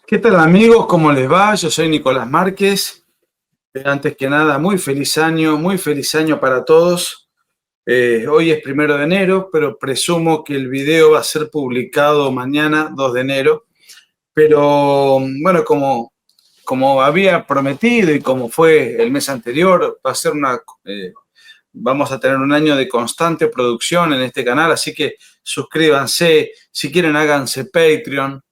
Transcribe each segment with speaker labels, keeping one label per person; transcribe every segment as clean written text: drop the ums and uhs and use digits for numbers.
Speaker 1: ¿Qué tal amigos? ¿Cómo les va? Yo soy Nicolás Márquez. Antes que nada, muy feliz año para todos. Hoy es 1 de enero, pero presumo que el video va a ser publicado mañana, 2 de enero. Pero bueno, como había prometido y como fue el mes anterior, vamos a tener un año de constante producción en este canal, así que suscríbanse, si quieren háganse Patreon.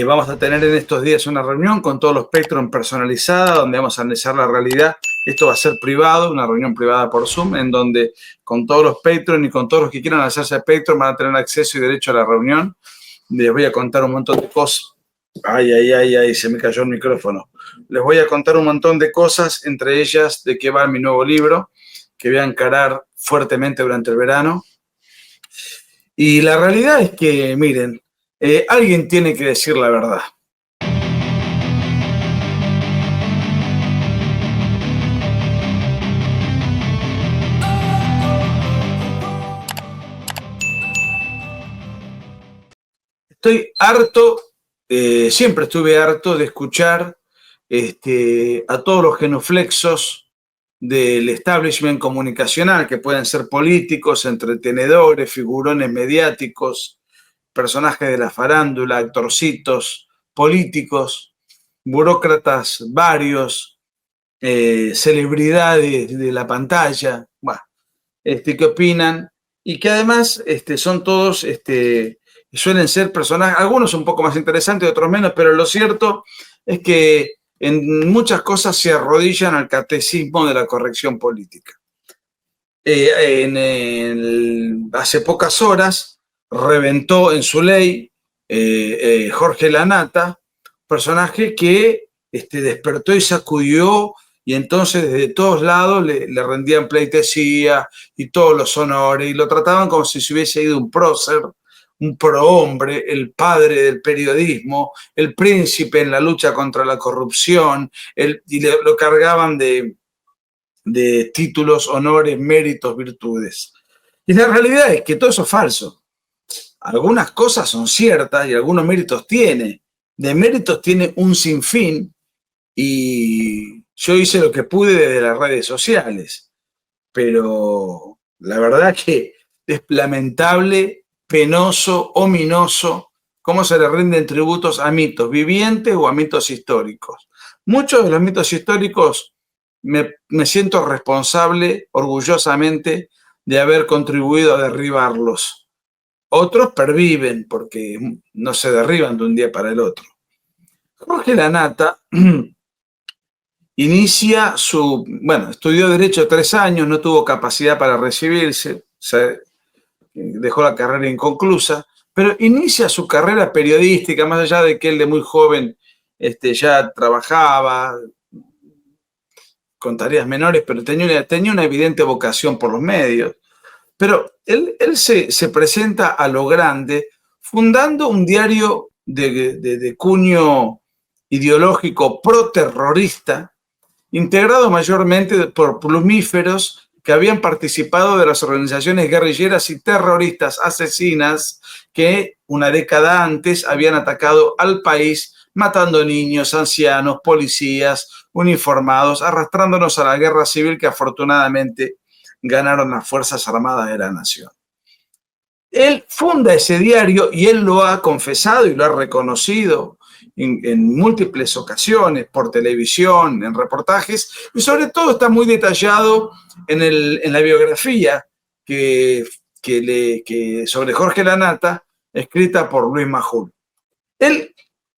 Speaker 1: Vamos a tener en estos días una reunión con todos los Patreon personalizada, donde vamos a analizar la realidad. Esto va a ser privado, una reunión privada por Zoom, en donde con todos los Patreon y con todos los que quieran hacerse Patreon van a tener acceso y derecho a la reunión. Les voy a contar un montón de cosas. Ay, se me cayó el micrófono. Les voy a contar un montón de cosas, entre ellas de qué va mi nuevo libro, que voy a encarar fuertemente durante el verano. Y la realidad es que, miren, alguien tiene que decir la verdad. Estoy harto, siempre estuve harto de escuchar a todos los genuflexos del establishment comunicacional, que pueden ser políticos, entretenedores, figurones mediáticos, personajes de la farándula, actorcitos, políticos, burócratas varios, celebridades de la pantalla, bueno, que opinan y que además son todos, suelen ser personajes, algunos un poco más interesantes, otros menos, pero lo cierto es que en muchas cosas se arrodillan al catecismo de la corrección política. Hace pocas horas reventó en su ley Jorge Lanata, personaje que despertó y sacudió, y entonces desde todos lados le rendían pleitesía y todos los honores, y lo trataban como si se hubiese ido un prócer, un prohombre, el padre del periodismo, el príncipe en la lucha contra la corrupción, y lo cargaban de títulos, honores, méritos, virtudes. Y la realidad es que todo eso es falso. Algunas cosas son ciertas y algunos méritos tiene. De méritos tiene un sinfín, y yo hice lo que pude desde las redes sociales. Pero la verdad que es lamentable, penoso, ominoso, cómo se le rinden tributos a mitos vivientes o a mitos históricos. Muchos de los mitos históricos me siento responsable, orgullosamente, de haber contribuido a derribarlos. Otros perviven porque no se derriban de un día para el otro. Jorge Lanata inicia estudió Derecho 3 años, no tuvo capacidad para recibirse, dejó la carrera inconclusa, pero inicia su carrera periodística, más allá de que él de muy joven ya trabajaba con tareas menores, pero tenía una evidente vocación por los medios. Pero él se presenta a lo grande fundando un diario de cuño ideológico pro-terrorista, integrado mayormente por plumíferos que habían participado de las organizaciones guerrilleras y terroristas asesinas que una década antes habían atacado al país, matando niños, ancianos, policías, uniformados, arrastrándonos a la guerra civil que afortunadamente ganaron las Fuerzas Armadas de la Nación. Él funda ese diario y él lo ha confesado y lo ha reconocido en múltiples ocasiones, por televisión, en reportajes, y sobre todo está muy detallado en la biografía sobre Jorge Lanata, escrita por Luis Majul. Él,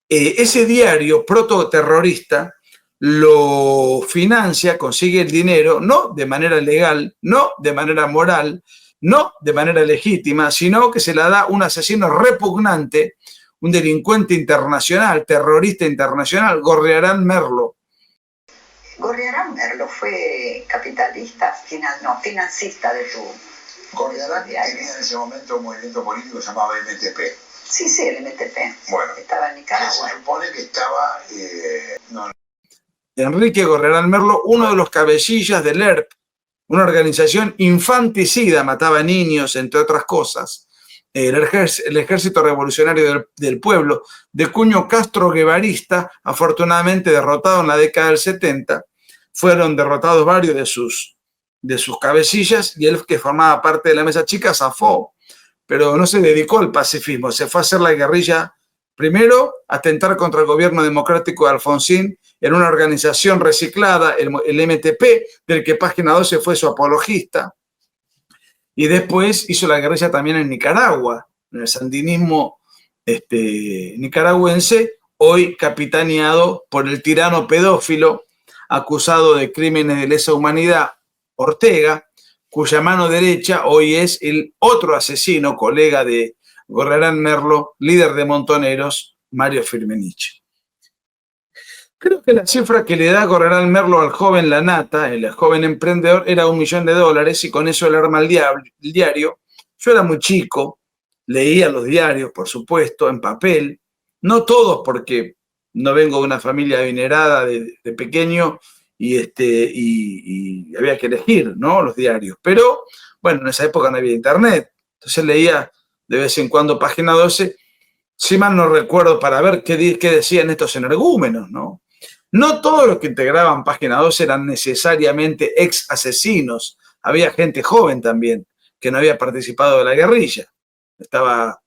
Speaker 1: ese diario prototerrorista lo financia, consigue el dinero, no de manera legal, no de manera moral, no de manera legítima, sino que se la da un asesino repugnante, un delincuente internacional, terrorista internacional, Gorriarán Merlo.
Speaker 2: Gorriarán Merlo fue capitalista, financista de tu...
Speaker 3: Gorriarán tenía en ese momento un movimiento político llamado MTP.
Speaker 2: Sí, el MTP.
Speaker 3: Bueno,
Speaker 2: estaba en Nicaragua.
Speaker 3: Se supone que estaba...
Speaker 1: Enrique Gorriarán Merlo, uno de los cabecillas del ERP, una organización infanticida, mataba niños, entre otras cosas, el Ejército Revolucionario del Pueblo, de cuño castro-guevarista, afortunadamente derrotado en la década del 70. Fueron derrotados varios de sus cabecillas y él, que formaba parte de la mesa chica, zafó, pero no se dedicó al pacifismo, se fue a hacer la guerrilla, primero a atentar contra el gobierno democrático de Alfonsín en una organización reciclada, el MTP, del que Página 12 fue su apologista, y después hizo la guerrilla también en Nicaragua, en el sandinismo nicaragüense, hoy capitaneado por el tirano pedófilo acusado de crímenes de lesa humanidad, Ortega, cuya mano derecha hoy es el otro asesino, colega de Gorrearán Merlo, líder de Montoneros, Mario Firmenich. Creo que la cifra que le da Gorrearán Merlo al joven Lanata, el joven emprendedor, era $1 millón y con eso le arma el diario. Yo era muy chico, leía los diarios, por supuesto, en papel, no todos porque no vengo de una familia adinerada de pequeño y había que elegir, ¿no?, los diarios. Pero, bueno, en esa época no había internet, entonces leía de vez en cuando Página 12, si mal no recuerdo, para ver qué decían estos energúmenos, ¿no? No todos los que integraban Página 12 eran necesariamente ex asesinos, había gente joven también que no había participado de la guerrilla. Estaba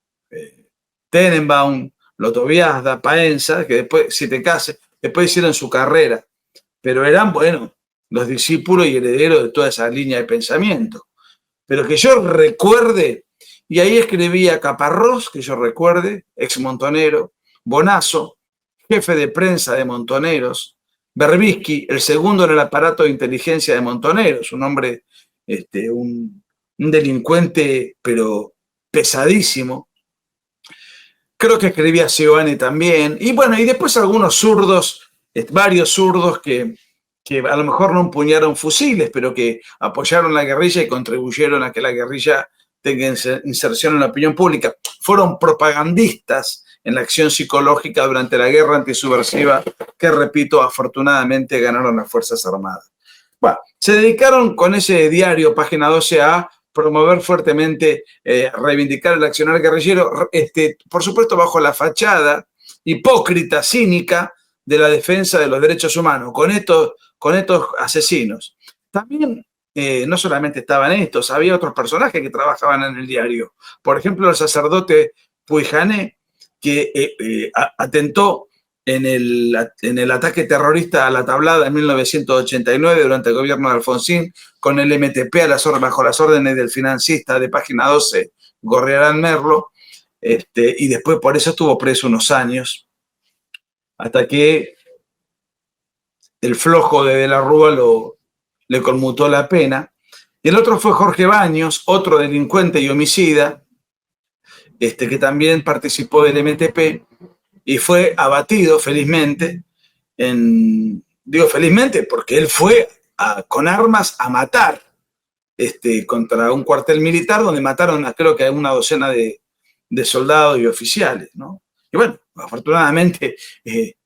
Speaker 1: Tenenbaum, Lotoviazda, Paenza, que después, si te cases, después hicieron su carrera, pero eran, bueno, los discípulos y herederos de toda esa línea de pensamiento. Pero que yo recuerde, y ahí escribía Caparrós, que yo recuerde, ex montonero, Bonazo, jefe de prensa de Montoneros, Berbisky, el segundo en el aparato de inteligencia de Montoneros, un hombre, un delincuente, pero pesadísimo. Creo que escribía Seoane también. Y bueno, y después algunos zurdos, varios zurdos que a lo mejor no empuñaron fusiles, pero que apoyaron la guerrilla y contribuyeron a que la guerrilla tenga inserción en la opinión pública. Fueron propagandistas en la acción psicológica durante la guerra antisubversiva que, repito, afortunadamente ganaron las Fuerzas Armadas. Bueno, se dedicaron con ese diario, Página 12, a promover fuertemente, reivindicar el accionar guerrillero, por supuesto bajo la fachada hipócrita, cínica, de la defensa de los derechos humanos, con estos asesinos. También no solamente estaban estos, había otros personajes que trabajaban en el diario. Por ejemplo, el sacerdote Puijané, que atentó en el ataque terrorista a La Tablada en 1989 durante el gobierno de Alfonsín con el MTP bajo las órdenes del financista de Página 12, Gorrearán Merlo, y después por eso estuvo preso unos años, hasta que el flojo de la Rúa le conmutó la pena. Y el otro fue Jorge Baños, otro delincuente y homicida, que también participó del MTP y fue abatido felizmente, digo felizmente porque él fue con armas a matar contra un cuartel militar donde mataron creo que a una docena de soldados y oficiales, ¿no? Y bueno, afortunadamente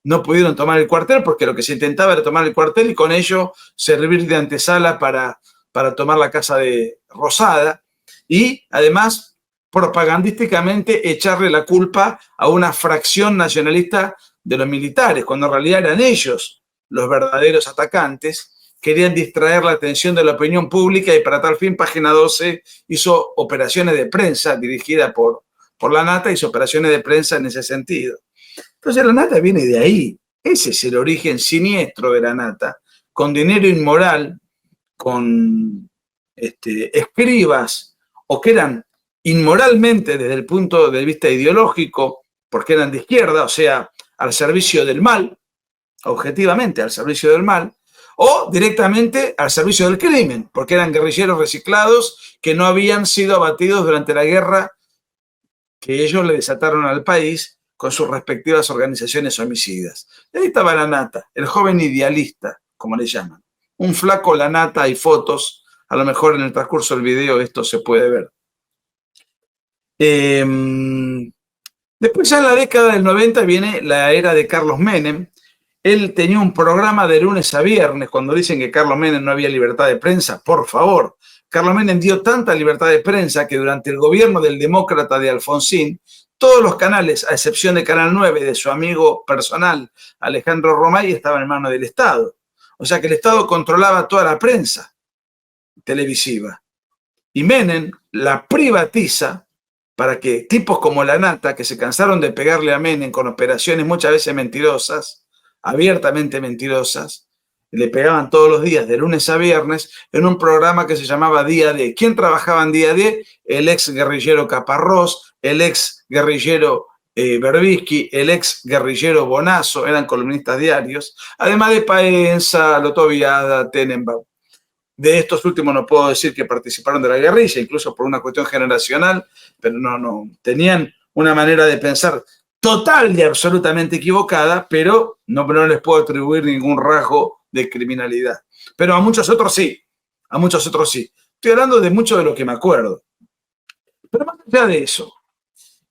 Speaker 1: no pudieron tomar el cuartel porque lo que se intentaba era tomar el cuartel y con ello servir de antesala para tomar la casa de Rosada y además propagandísticamente echarle la culpa a una fracción nacionalista de los militares, cuando en realidad eran ellos los verdaderos atacantes. Querían distraer la atención de la opinión pública y para tal fin Página 12 hizo operaciones de prensa dirigida por Lanata, hizo operaciones de prensa en ese sentido. Entonces Lanata viene de ahí, ese es el origen siniestro de Lanata, con dinero inmoral, con escribas o que eran inmoralmente desde el punto de vista ideológico, porque eran de izquierda, o sea, al servicio del mal, objetivamente al servicio del mal, o directamente al servicio del crimen, porque eran guerrilleros reciclados que no habían sido abatidos durante la guerra que ellos le desataron al país con sus respectivas organizaciones homicidas. Y ahí estaba Lanata, el joven idealista, como le llaman. Un flaco Lanata, hay fotos, a lo mejor en el transcurso del video esto se puede ver. Después ya en la década del 90 viene la era de Carlos Menem. Él tenía un programa de lunes a viernes. Cuando dicen que Carlos Menem no había libertad de prensa, por favor, Carlos Menem dio tanta libertad de prensa que durante el gobierno del demócrata de Alfonsín, todos los canales, a excepción de Canal 9 de su amigo personal Alejandro Romay, estaban en manos del Estado. O sea que el Estado controlaba toda la prensa televisiva. Y Menem la privatiza para que tipos como Lanata, que se cansaron de pegarle a Menem con operaciones muchas veces mentirosas, abiertamente mentirosas, le pegaban todos los días, de lunes a viernes, en un programa que se llamaba Día D. ¿Quién trabajaba en Día D? El ex guerrillero Caparrós, el ex guerrillero Berbisky, el ex guerrillero Bonazo, eran columnistas diarios, además de Paenza, Lotoviada, Tenenbaum. De estos últimos no puedo decir que participaron de la guerrilla, incluso por una cuestión generacional, pero no, tenían una manera de pensar total y absolutamente equivocada, pero no les puedo atribuir ningún rasgo de criminalidad. Pero a muchos otros sí, a muchos otros sí. Estoy hablando de mucho de lo que me acuerdo. Pero más allá de eso,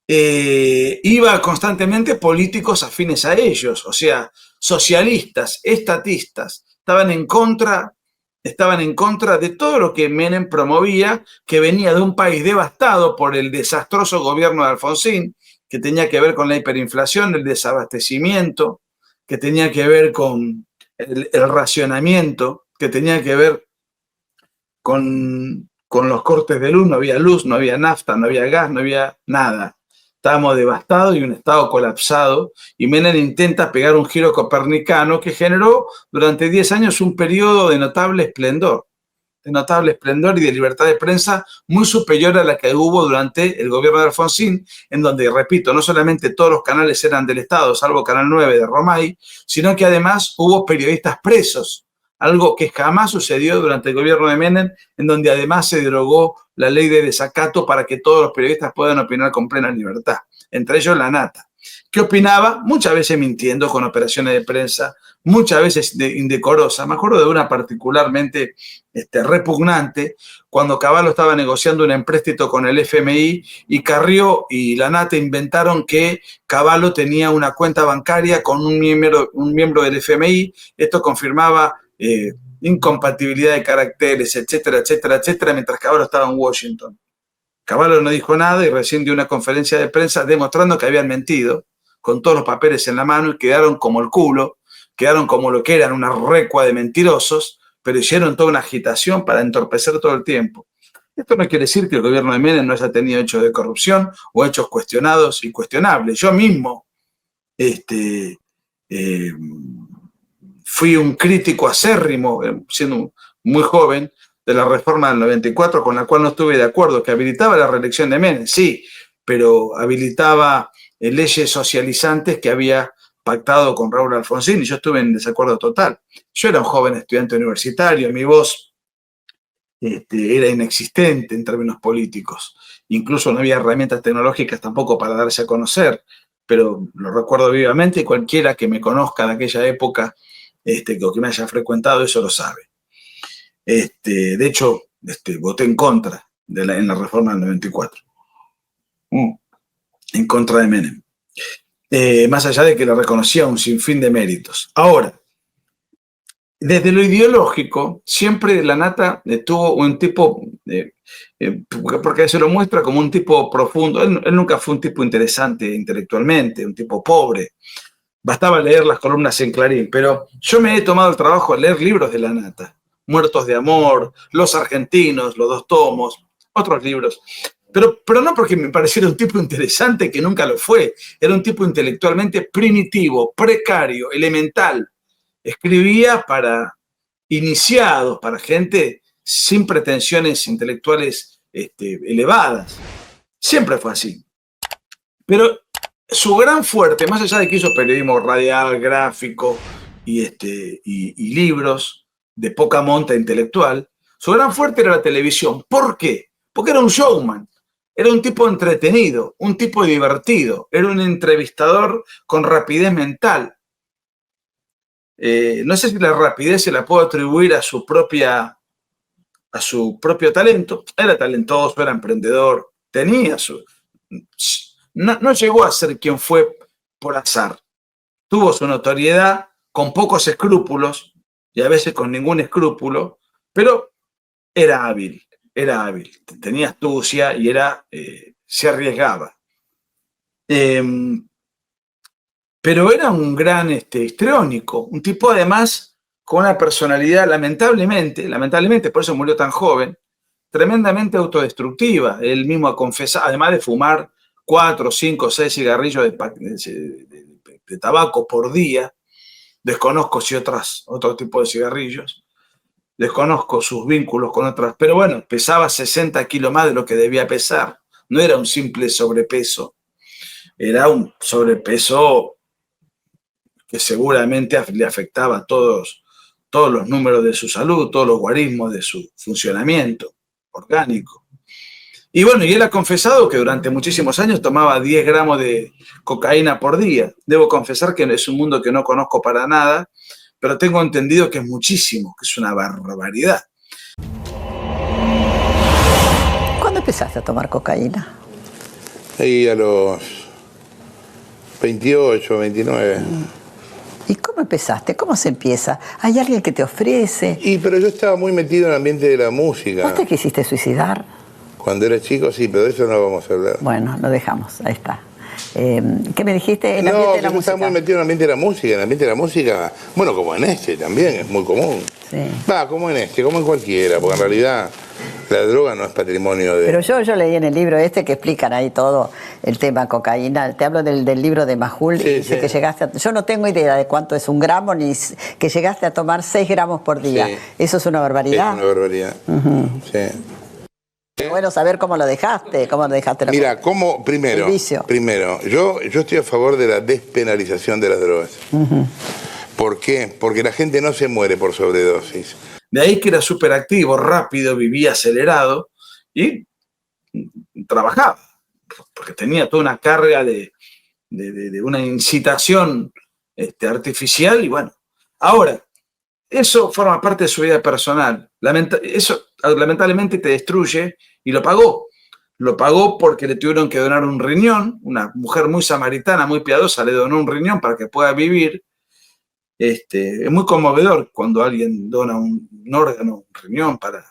Speaker 1: iba constantemente políticos afines a ellos, o sea, socialistas, estatistas, estaban en contra de todo lo que Menem promovía, que venía de un país devastado por el desastroso gobierno de Alfonsín, que tenía que ver con la hiperinflación, el desabastecimiento, que tenía que ver con el racionamiento, que tenía que ver con los cortes de luz. No había luz, no había nafta, no había gas, no había nada. Estábamos devastados y un Estado colapsado, y Menem intenta pegar un giro copernicano que generó durante 10 años un periodo de notable esplendor y de libertad de prensa muy superior a la que hubo durante el gobierno de Alfonsín, en donde, repito, no solamente todos los canales eran del Estado, salvo Canal 9 de Romay, sino que además hubo periodistas presos, algo que jamás sucedió durante el gobierno de Menem, en donde además se derogó la ley de desacato para que todos los periodistas puedan opinar con plena libertad, entre ellos Lanata, que opinaba, muchas veces mintiendo con operaciones de prensa, muchas veces indecorosa. Me acuerdo de una particularmente repugnante, cuando Cavallo estaba negociando un empréstito con el FMI y Carrió y Lanata inventaron que Cavallo tenía una cuenta bancaria con un miembro del FMI. Esto confirmaba incompatibilidad de caracteres, etcétera, etcétera, etcétera, mientras Cavallo estaba en Washington. Cavallo no dijo nada y recién dio una conferencia de prensa demostrando que habían mentido, con todos los papeles en la mano, y quedaron como el culo, quedaron como lo que eran, una recua de mentirosos, pero hicieron toda una agitación para entorpecer todo el tiempo. Esto no quiere decir que el gobierno de Menem no haya tenido hechos de corrupción o hechos cuestionados y cuestionables. Yo mismo fui un crítico acérrimo, siendo muy joven, de la reforma del 94, con la cual no estuve de acuerdo, que habilitaba la reelección de Menem, sí, pero habilitaba leyes socializantes que había pactado con Raúl Alfonsín, y yo estuve en desacuerdo total. Yo era un joven estudiante universitario, mi voz era inexistente en términos políticos, incluso no había herramientas tecnológicas tampoco para darse a conocer, pero lo recuerdo vivamente, y cualquiera que me conozca de aquella época, o que me haya frecuentado, eso lo sabe. De hecho, voté en contra en la reforma del 94, en contra de Menem. Más allá de que le reconocía un sinfín de méritos. Ahora, desde lo ideológico, siempre Lanata tuvo un tipo, porque se lo muestra como un tipo profundo. Él nunca fue un tipo interesante intelectualmente, un tipo pobre. Bastaba leer las columnas en Clarín, pero yo me he tomado el trabajo de leer libros de Lanata. Muertos de Amor, Los Argentinos, los 2 tomos, otros libros. Pero no porque me pareciera un tipo interesante, que nunca lo fue. Era un tipo intelectualmente primitivo, precario, elemental. Escribía para iniciados, para gente sin pretensiones intelectuales elevadas. Siempre fue así. Pero su gran fuerte, más allá de que hizo periodismo radial, gráfico y libros de poca monta intelectual, su gran fuerte era la televisión. ¿Por qué? Porque era un showman. Era un tipo entretenido, un tipo divertido, era un entrevistador con rapidez mental. No sé si la rapidez se la puedo atribuir a su propio talento. Era talentoso, era emprendedor, tenía su... No llegó a ser quien fue por azar. Tuvo su notoriedad con pocos escrúpulos, y a veces con ningún escrúpulo, pero era hábil. era hábil, tenía astucia y se arriesgaba. Pero era un gran histriónico, un tipo además con una personalidad lamentablemente, por eso murió tan joven, tremendamente autodestructiva. Él mismo ha confesado, además de fumar 4, 5, 6 cigarrillos de tabaco por día, desconozco si otro tipo de cigarrillos, desconozco sus vínculos con otras, pero bueno, pesaba 60 kilos más de lo que debía pesar, no era un simple sobrepeso, era un sobrepeso que seguramente le afectaba a todos los números de su salud, todos los guarismos de su funcionamiento orgánico. Y bueno, y él ha confesado que durante muchísimos años tomaba 10 gramos de cocaína por día. Debo confesar que es un mundo que no conozco para nada, pero tengo entendido que es muchísimo, que es una barbaridad.
Speaker 2: ¿Cuándo empezaste a tomar cocaína?
Speaker 4: Ahí a los 28, 29.
Speaker 2: ¿Y cómo empezaste? ¿Cómo se empieza? ¿Hay alguien que te ofrece?
Speaker 4: Pero yo estaba muy metido en el ambiente de la música.
Speaker 2: ¿No te quisiste suicidar?
Speaker 4: Cuando era chico, sí, pero de eso no vamos a hablar.
Speaker 2: Bueno, lo dejamos, ahí está. ¿Qué me dijiste? El
Speaker 4: No,
Speaker 2: ambiente de la
Speaker 4: yo
Speaker 2: música.
Speaker 4: estaba muy metido en el ambiente de la música. En el ambiente de la música, bueno, como en este también, es muy común.
Speaker 2: Sí.
Speaker 4: Va, como en este, como en cualquiera, porque en realidad la droga no es patrimonio de...
Speaker 2: Pero yo leí en el libro que explican ahí todo el tema cocaína. Te hablo del libro de Majul,
Speaker 4: Sí,
Speaker 2: y dice
Speaker 4: sí.
Speaker 2: que llegaste yo no tengo idea de cuánto es un gramo, ni que llegaste a tomar 6 gramos por día.
Speaker 4: Sí.
Speaker 2: ¿Eso es una barbaridad?
Speaker 4: Es una barbaridad. Sí.
Speaker 2: Bueno, saber cómo lo dejaste la
Speaker 4: Mira, ¿cómo? Primero,
Speaker 2: el vicio.
Speaker 4: yo estoy a favor de la despenalización de las drogas. ¿Por qué? Porque la gente no se muere por sobredosis.
Speaker 1: De ahí que era súper activo, rápido, vivía acelerado y trabajaba, porque tenía toda una carga de una incitación artificial y bueno. Ahora, eso forma parte de su vida personal. Eso lamentablemente te destruye y lo pagó. Lo pagó porque le tuvieron que donar un riñón. Una mujer muy samaritana, muy piadosa, le donó un riñón para que pueda vivir. Es muy conmovedor cuando alguien dona un órgano, un riñón para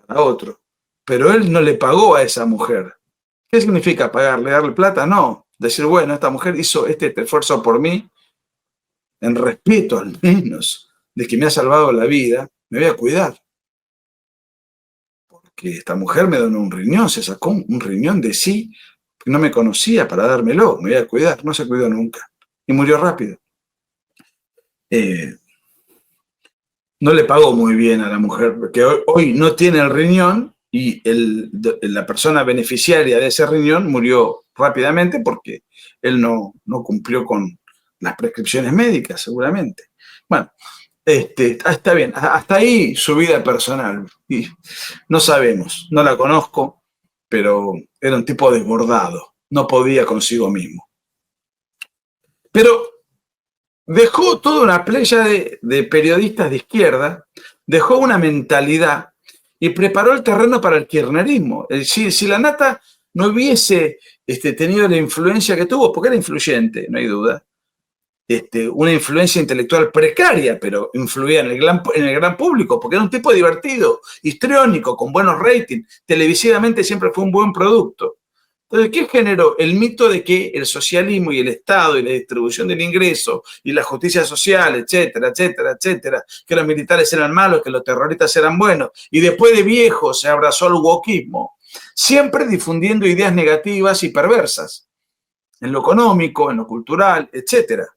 Speaker 1: otro. Pero él no le pagó a esa mujer. ¿Qué significa pagarle? ¿Darle plata? No. Decir, bueno, esta mujer hizo este esfuerzo por mí, en respeto al menos de que me ha salvado la vida, me voy a cuidar. Porque esta mujer me donó un riñón, se sacó un riñón de sí, que no me conocía para dármelo, me voy a cuidar. No se cuidó nunca. Y murió rápido. No le pagó muy bien a la mujer, porque hoy no tiene el riñón y la persona beneficiaria de ese riñón murió rápidamente porque él no cumplió con las prescripciones médicas, seguramente. Bueno, está bien, hasta ahí su vida personal. Y no sabemos, no la conozco, pero era un tipo desbordado, no podía consigo mismo. Pero dejó toda una playa de periodistas de izquierda, dejó una mentalidad y preparó el terreno para el kirchnerismo. Si la Nata no hubiese tenido la influencia que tuvo, porque era influyente, no hay duda, una influencia intelectual precaria, pero influía en el gran público, porque era un tipo divertido, histriónico, con buenos ratings, televisivamente siempre fue un buen producto. Entonces, ¿qué generó? El mito de que el socialismo y el Estado y la distribución del ingreso y la justicia social, etcétera, etcétera, etcétera, que los militares eran malos, que los terroristas eran buenos, y después de viejo se abrazó al wokismo, siempre difundiendo ideas negativas y perversas, en lo económico, en lo cultural, etcétera.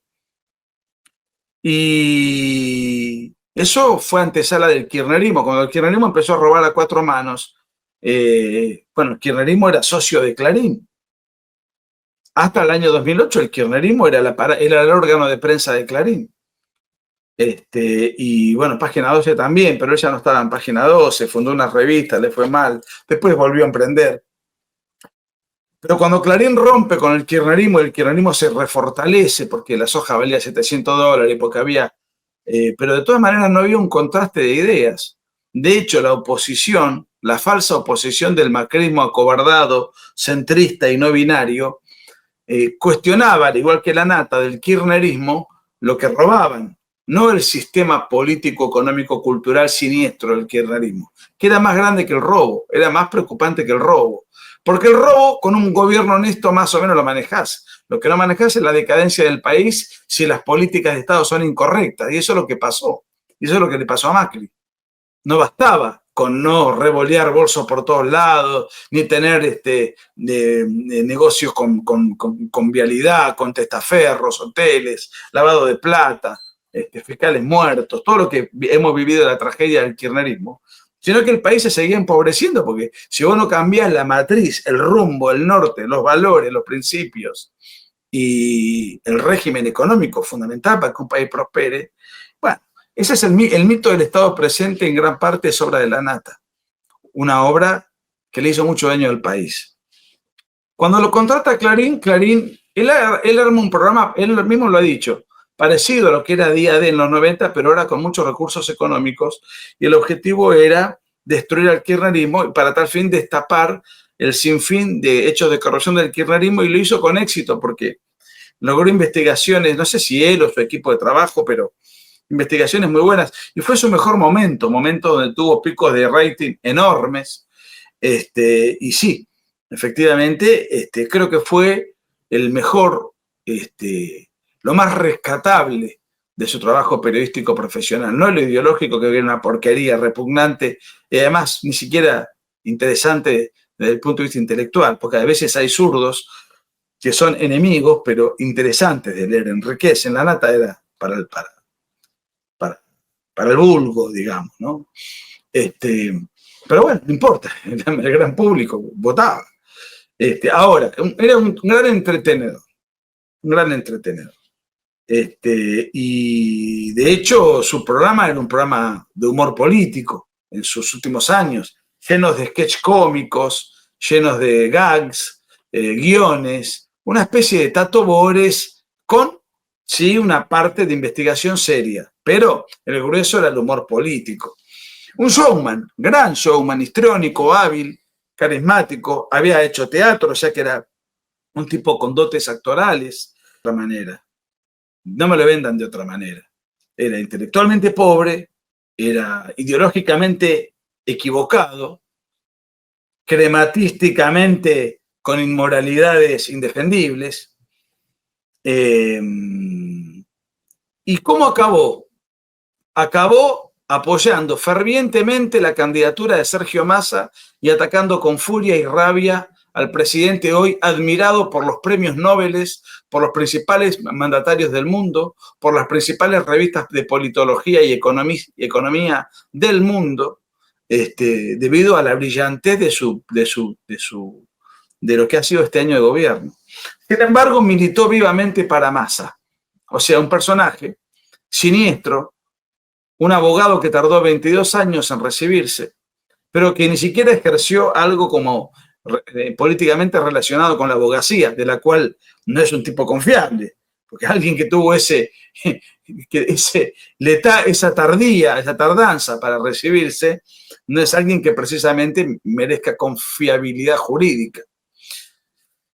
Speaker 1: Y eso fue antesala del kirchnerismo. Cuando el kirchnerismo empezó a robar a 4 manos, el kirchnerismo era socio de Clarín. Hasta el año 2008 el kirchnerismo era el órgano de prensa de Clarín. Y bueno, Página 12 también, pero ella no estaba en Página 12, fundó una revista, le fue mal, después volvió a emprender. Pero cuando Clarín rompe con el kirchnerismo se refortalece porque la soja valía $700, porque había... pero de todas maneras no había un contraste de ideas. De hecho, la oposición, la falsa oposición del macrismo acobardado, centrista y no binario, cuestionaba, al igual que la Nata, del kirchnerismo, lo que robaban. no el sistema político, económico, cultural siniestro del kirchnerismo, que era más grande que el robo, era más preocupante que el robo. Porque el robo, con un gobierno honesto, más o menos lo manejás. Lo que no manejás es la decadencia del país si las políticas de Estado son incorrectas. Y eso es lo que pasó. Y eso es lo que le pasó a Macri. No bastaba con no revolear bolsos por todos lados, ni tener negocios con vialidad, con testaferros, hoteles, lavado de plata, fiscales muertos, todo lo que hemos vivido de la tragedia del kirchnerismo, sino que el país se seguía empobreciendo, porque si vos no cambiás la matriz, el rumbo, el norte, los valores, los principios y el régimen económico fundamental para que un país prospere, bueno, ese es el mito del Estado presente, en gran parte es obra de Lanata, una obra que le hizo mucho daño al país. Cuando lo contrata Clarín, él arma un programa, él mismo lo ha dicho, parecido a lo que era Día D en los 90, pero ahora con muchos recursos económicos, y el objetivo era destruir al kirchnerismo y para tal fin destapar el sinfín de hechos de corrupción del kirchnerismo, y lo hizo con éxito porque logró investigaciones, no sé si él o su equipo de trabajo, pero investigaciones muy buenas, y fue su mejor momento donde tuvo picos de rating enormes, y sí, efectivamente, creo que fue el mejor, lo más rescatable de su trabajo periodístico profesional, no lo ideológico, que era una porquería repugnante, y además ni siquiera interesante desde el punto de vista intelectual, porque a veces hay zurdos que son enemigos, pero interesantes de leer, enriquecen. Lanata era para el vulgo, digamos, ¿no? Pero bueno, no importa, el gran público votaba. Ahora, era un gran entretenedor, y de hecho su programa era un programa de humor político en sus últimos años, llenos de sketch cómicos, llenos de gags, guiones, una especie de Tato Bores con, sí, una parte de investigación seria, pero el grueso era el humor político. Un showman, gran showman, histriónico, hábil, carismático, había hecho teatro, ya que era un tipo con dotes actorales, de otra manera. No me lo vendan de otra manera. Era intelectualmente pobre, era ideológicamente equivocado, crematísticamente con inmoralidades indefendibles. ¿Y cómo acabó? Acabó apoyando fervientemente la candidatura de Sergio Massa y atacando con furia y rabia al presidente hoy admirado por los premios Nobel, por los principales mandatarios del mundo, por las principales revistas de politología y economía del mundo, debido a la brillantez de lo que ha sido este año de gobierno. Sin embargo, militó vivamente para Massa, o sea, un personaje siniestro, un abogado que tardó 22 años en recibirse, pero que ni siquiera ejerció algo como políticamente relacionado con la abogacía, de la cual no es un tipo confiable, porque alguien que tuvo esa tardanza para recibirse, no es alguien que precisamente merezca confiabilidad jurídica.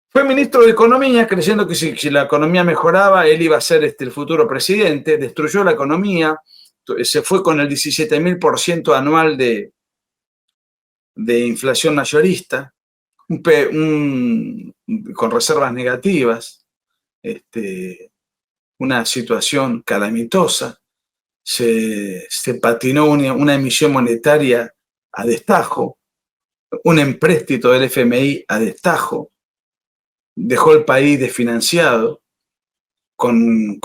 Speaker 1: Fue ministro de Economía, creyendo que si la economía mejoraba, él iba a ser el futuro presidente, destruyó la economía, se fue con el 17.000% anual de inflación mayorista, con reservas negativas, una situación calamitosa, se patinó una emisión monetaria a destajo, un empréstito del FMI a destajo, dejó el país desfinanciado, con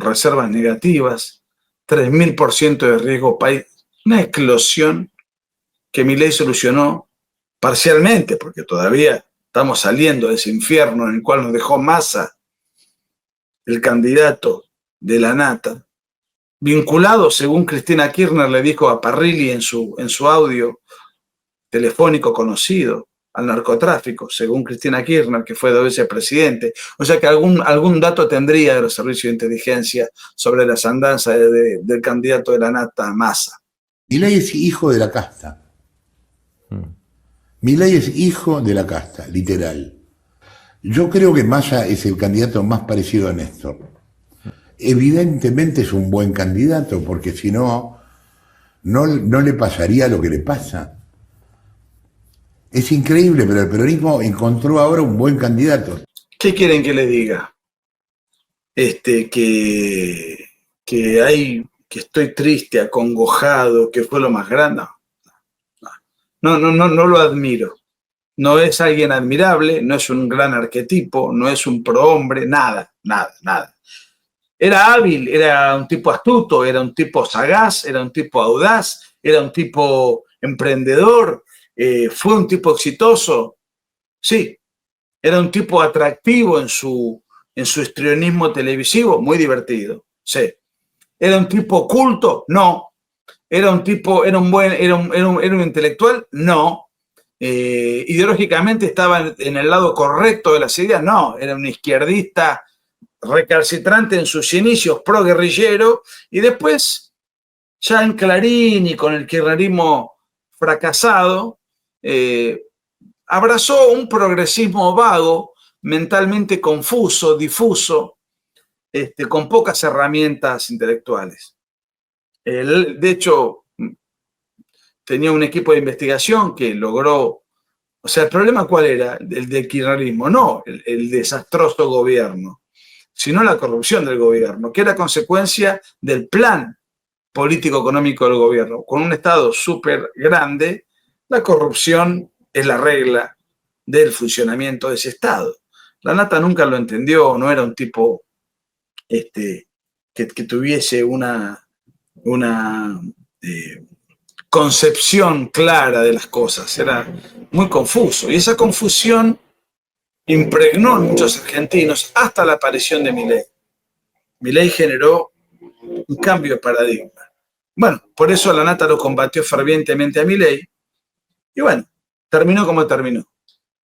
Speaker 1: reservas negativas, 3.000% de riesgo país, una eclosión que Milei solucionó parcialmente, porque todavía estamos saliendo de ese infierno en el cual nos dejó Massa, el candidato de Lanata, vinculado, según Cristina Kirchner le dijo a Parrilli en su audio telefónico conocido, al narcotráfico, según Cristina Kirchner, que fue 2 veces presidente. O sea que algún dato tendría de los servicios de inteligencia sobre las andanzas del candidato de Lanata, Massa.
Speaker 5: Milei es hijo de la casta. Milei es hijo de la casta, literal. Yo creo que Massa es el candidato más parecido a Néstor. evidentemente es un buen candidato, porque si no, no le pasaría lo que le pasa. Es increíble, pero el peronismo encontró ahora un buen candidato.
Speaker 1: ¿Qué quieren que le diga? Que estoy triste, acongojado, que fue lo más grande. No lo admiro. No es alguien admirable, no es un gran arquetipo, no es un prohombre, nada. Era hábil, era un tipo astuto, era un tipo sagaz, era un tipo audaz, era un tipo emprendedor, fue un tipo exitoso, sí, era un tipo atractivo en su histrionismo televisivo, muy divertido, sí. ¿Era un tipo culto? No. ¿Era un tipo, era un intelectual? No. ¿Ideológicamente estaba en el lado correcto de las ideas? No, era un izquierdista recalcitrante en sus inicios, pro-guerrillero, y después, ya en Clarín y con el kirchnerismo fracasado, abrazó un progresismo vago, mentalmente confuso, difuso, con pocas herramientas intelectuales. Él, de hecho, tenía un equipo de investigación que logró. O sea, ¿el problema cuál era? El del kirchnerismo, no el desastroso gobierno, sino la corrupción del gobierno, que era consecuencia del plan político-económico del gobierno. Con un Estado súper grande, la corrupción es la regla del funcionamiento de ese Estado. Lanata nunca lo entendió, no era un tipo que tuviese una concepción clara de las cosas, era muy confuso. Y esa confusión impregnó en muchos argentinos hasta la aparición de Milei. Milei generó un cambio de paradigma. Bueno, por eso Lanata lo combatió fervientemente a Milei, y bueno, terminó como terminó.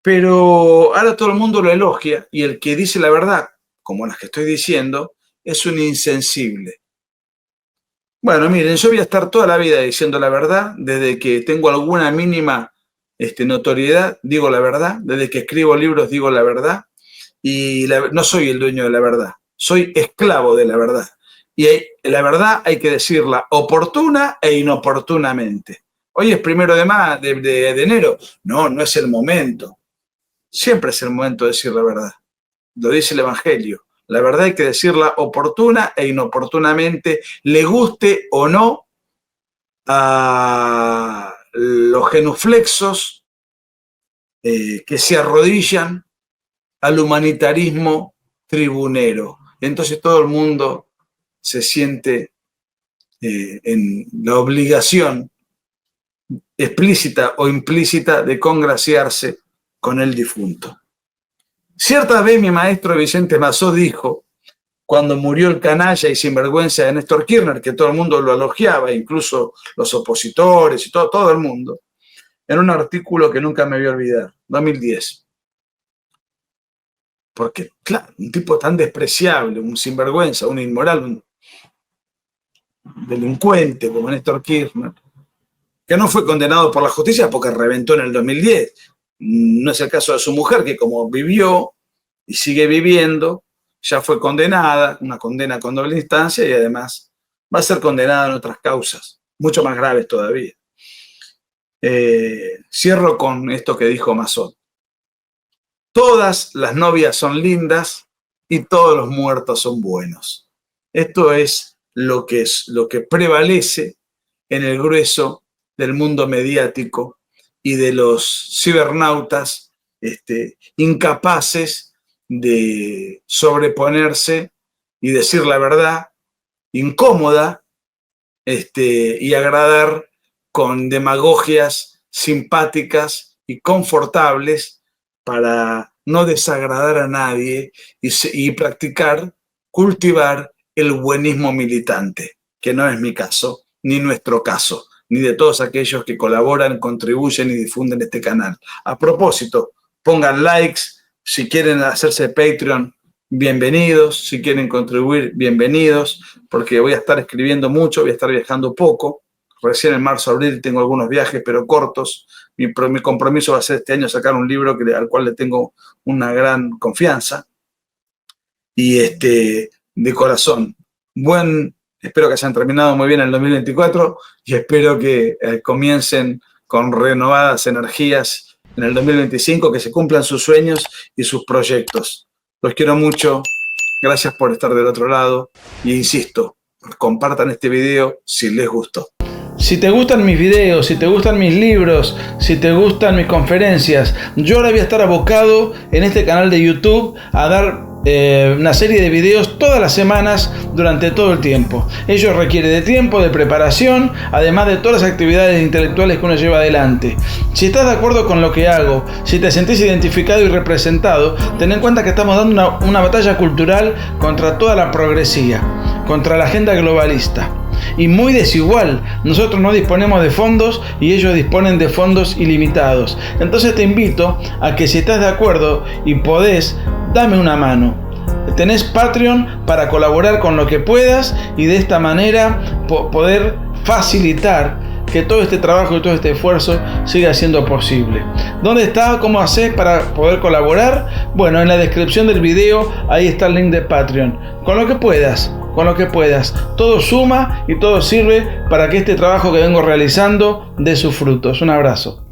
Speaker 1: Pero ahora todo el mundo lo elogia, y el que dice la verdad, como las que estoy diciendo, es un insensible. Bueno, miren, yo voy a estar toda la vida diciendo la verdad, desde que tengo alguna mínima notoriedad, digo la verdad, desde que escribo libros digo la verdad, y no soy el dueño de la verdad, soy esclavo de la verdad. Y la verdad hay que decirla oportuna e inoportunamente. Hoy es 1 de enero, no es el momento. Siempre es el momento de decir la verdad, lo dice el Evangelio. La verdad hay que decirla oportuna e inoportunamente, le guste o no a los genuflexos que se arrodillan al humanitarismo tribunero. Entonces todo el mundo se siente en la obligación explícita o implícita de congraciarse con el difunto. Cierta vez mi maestro Vicente Massó dijo, cuando murió el canalla y sinvergüenza de Néstor Kirchner, que todo el mundo lo elogiaba, incluso los opositores y todo el mundo, en un artículo que nunca me voy a olvidar, 2010. Porque, claro, un tipo tan despreciable, un sinvergüenza, un inmoral, un delincuente como Néstor Kirchner, que no fue condenado por la justicia porque reventó en el 2010. No es el caso de su mujer, que como vivió y sigue viviendo, ya fue condenada, una condena con doble instancia, y además va a ser condenada en otras causas, mucho más graves todavía. Cierro con esto que dijo Massó. Todas las novias son lindas y todos los muertos son buenos. Esto es lo que prevalece en el grueso del mundo mediático y de los cibernautas incapaces de sobreponerse y decir la verdad, incómoda, y agradar con demagogias simpáticas y confortables para no desagradar a nadie y practicar, cultivar el buenismo militante, que no es mi caso, ni nuestro caso, ni de todos aquellos que colaboran, contribuyen y difunden este canal. A propósito, pongan likes, si quieren hacerse Patreon, bienvenidos, si quieren contribuir, bienvenidos, porque voy a estar escribiendo mucho, voy a estar viajando poco. Recién en marzo, abril tengo algunos viajes, pero cortos. Mi compromiso va a ser este año sacar un libro al cual le tengo una gran confianza. Y de corazón, espero que hayan terminado muy bien el 2024 y espero que comiencen con renovadas energías en el 2025, que se cumplan sus sueños y sus proyectos. Los quiero mucho, gracias por estar del otro lado y insisto, compartan este video si les gustó.
Speaker 6: Si te gustan mis videos, si te gustan mis libros, si te gustan mis conferencias, yo ahora voy a estar abocado en este canal de YouTube a dar una serie de videos todas las semanas durante todo el tiempo. Ello requiere de tiempo, de preparación, además de todas las actividades intelectuales que uno lleva adelante. Si estás de acuerdo con lo que hago, si te sentís identificado y representado, ten en cuenta que estamos dando una batalla cultural contra toda la progresía, contra la agenda globalista. Y muy desigual. Nosotros no disponemos de fondos y ellos disponen de fondos ilimitados. Entonces te invito a que si estás de acuerdo y podés, dame una mano. Tenés Patreon para colaborar con lo que puedas y de esta manera poder facilitar que todo este trabajo y todo este esfuerzo siga siendo posible. ¿Dónde está? ¿Cómo haces para poder colaborar? Bueno, en la descripción del video ahí está el link de Patreon. Con lo que puedas. Todo suma y todo sirve para que este trabajo que vengo realizando dé sus frutos. Un abrazo.